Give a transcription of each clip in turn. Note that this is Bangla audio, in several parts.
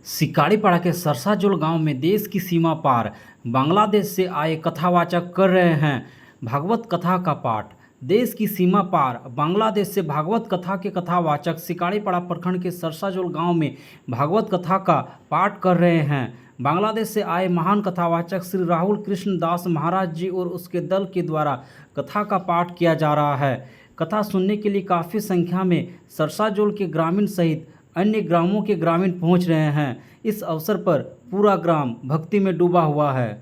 सिकाड़ीपाड़ा के सरसाजोल गांव में देश की सीमा पार बांग्लादेश से आए कथावाचक कर रहे हैं भागवत कथा का पाठ। देश की सीमा पार बांग्लादेश से भागवत कथा के कथावाचक सिकाड़ीपाड़ा प्रखंड के सरसाजोल गांव में भागवत कथा का पाठ कर रहे हैं। बांग्लादेश से आए महान कथावाचक श्री राहुल कृष्ण दास महाराज जी और उसके दल के द्वारा कथा का पाठ किया जा रहा है। कथा सुनने के लिए काफ़ी संख्या में सरसाजोल के ग्रामीण सहित अन्य ग्रामों के ग्रामीण पहुंच रहे हैं। इस अवसर पर पूरा ग्राम भक्ति में डूबा हुआ है।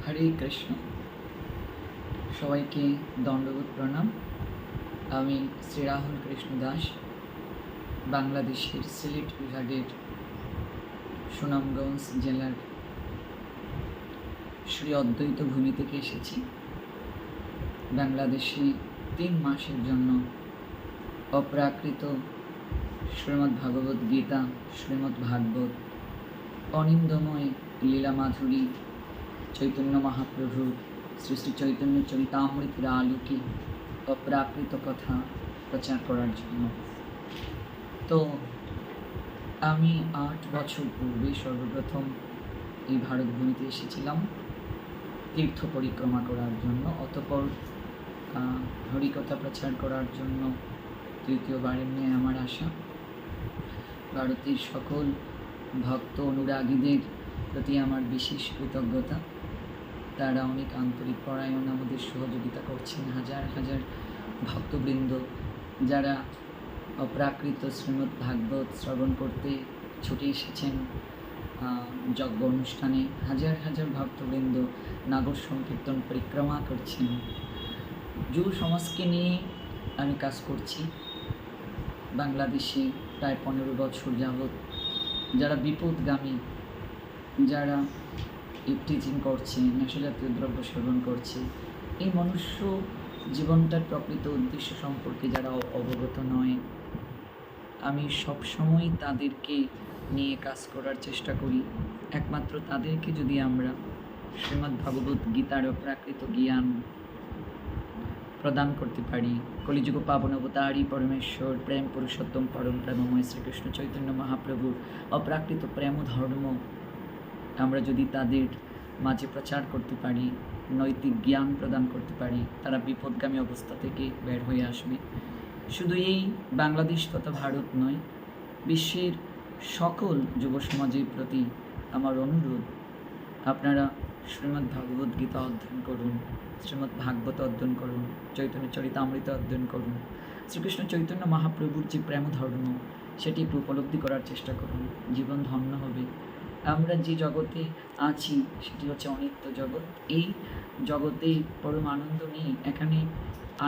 हरे कृष्ण। सबाइके दंडवत प्रणाम। आमी श्री राहुल कृष्ण दास बांग्लादेशेर सिलेट विभागेर सुनामगंज जिलार श्री अद्वैत भूमि থেকে এসেছি। বাংলাদেশে 3 মাসের জন্য অপ্রাকৃত শ্রীমদ্ ভাগবত গীতা, শ্রীমদ্ ভাগবত, অনিন্দময় লীলা মাধুরী, চৈতন্য মহাপ্রভুর শ্রী শ্রী চৈতন্য চরিতামৃতের আলোকে অপ্রাকৃত কথা প্রচার করার জন্য। তো আমি 8 বছর পূর্বে সর্বপ্রথম এই ভারতভূমিতে এসেছিলাম তীর্থ পরিক্রমা করার জন্য। অতঃপর হরিকথা প্রচার করার জন্য তৃতীয়বারের ন্যায় আমার আসা। ভারতের সকল ভক্ত অনুরাগীদের প্রতি আমার বিশেষ কৃতজ্ঞতা। তারা অনেক আন্তরিক পরায়ণ আমাদের সহযোগিতা করছেন। হাজার হাজার ভক্তবৃন্দ যারা অপ্রাকৃত শ্রীমদ্ ভাগবত শ্রবণ করতে ছুটে এসেছেন যজ্ঞ অনুষ্ঠানে। হাজার হাজার ভক্তবৃন্দ নাগর সংকীর্তন পরিক্রমা করছেন। যুব সমাজকে নিয়ে আমি কাজ করছি বাংলাদেশে প্রায় 15 বছর যাবৎ। যারা বিপদগামী, যারা ইফটিজিং করছে, নেশাজাতীয় দ্রব্য সেবন করছে, এই মনুষ্য জীবনটার প্রকৃত উদ্দেশ্য সম্পর্কে যারা অবগত নয়, আমি সবসময় তাদেরকে নিয়ে কাজ করার চেষ্টা করি। একমাত্র তাদেরকে যদি আমরা শ্রীমদ্ ভাগবত গীতার অপ্রাকৃত জ্ঞান প্রদান করতে পারি, কলিযুগ পাবন অবতারী পরমেশ্বর প্রেম পুরুষোত্তম পরম প্রেমময় শ্রীকৃষ্ণ চৈতন্য মহাপ্রভুর অপ্রাকৃত প্রেম ধর্ম আমরা যদি তাদের মাঝে প্রচার করতে পারি, নৈতিক জ্ঞান প্রদান করতে পারি, তারা বিপদগামী অবস্থা থেকে বের হয়ে আসবে। শুধু এই বাংলাদেশ তথা ভারত নয়, বিশ্বের সকল যুব সমাজের প্রতি আমার অনুরোধ, আপনারা শ্রীমদ্ ভাগবত গীতা অধ্যয়ন করুন, শ্রীমদ্ ভাগবত অধ্যয়ন করুন, চৈতন্য চরিতামৃত অধ্যয়ন করুন। শ্রীকৃষ্ণ চৈতন্য মহাপ্রভুর যে প্রেম ধর্ম সেটি একটু উপলব্ধি করার চেষ্টা করুন, জীবন ধন্য হবে। আমরা যে জগতে আছি সেটি হচ্ছে অনিত্য জগৎ। এই জগতে পরম আনন্দ নেই, এখানে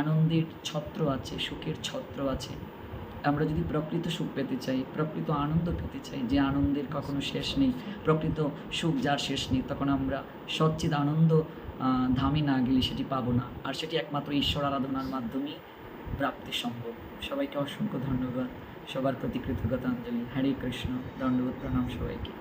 আনন্দের ছত্র আছে, সুখের ছত্র আছে। আমরা যদি প্রকৃত সুখ পেতে চাই, প্রকৃত আনন্দ পেতে চাই, যে আনন্দের কখনো শেষ নেই, প্রকৃত সুখ যার শেষ নেই, তখন আমরা সচ্চিদ আনন্দ ধামে না গেলে সেটি পাবো না। আর সেটি একমাত্র ঈশ্বর আরাধনার মাধ্যমেই প্রাপ্তি সম্ভব। সবাইকে অসংখ্য ধন্যবাদ, সবার প্রতি কৃতজ্ঞতাঞ্জলি। হরে কৃষ্ণ, দণ্ডবোধ প্রণাম সবাইকে।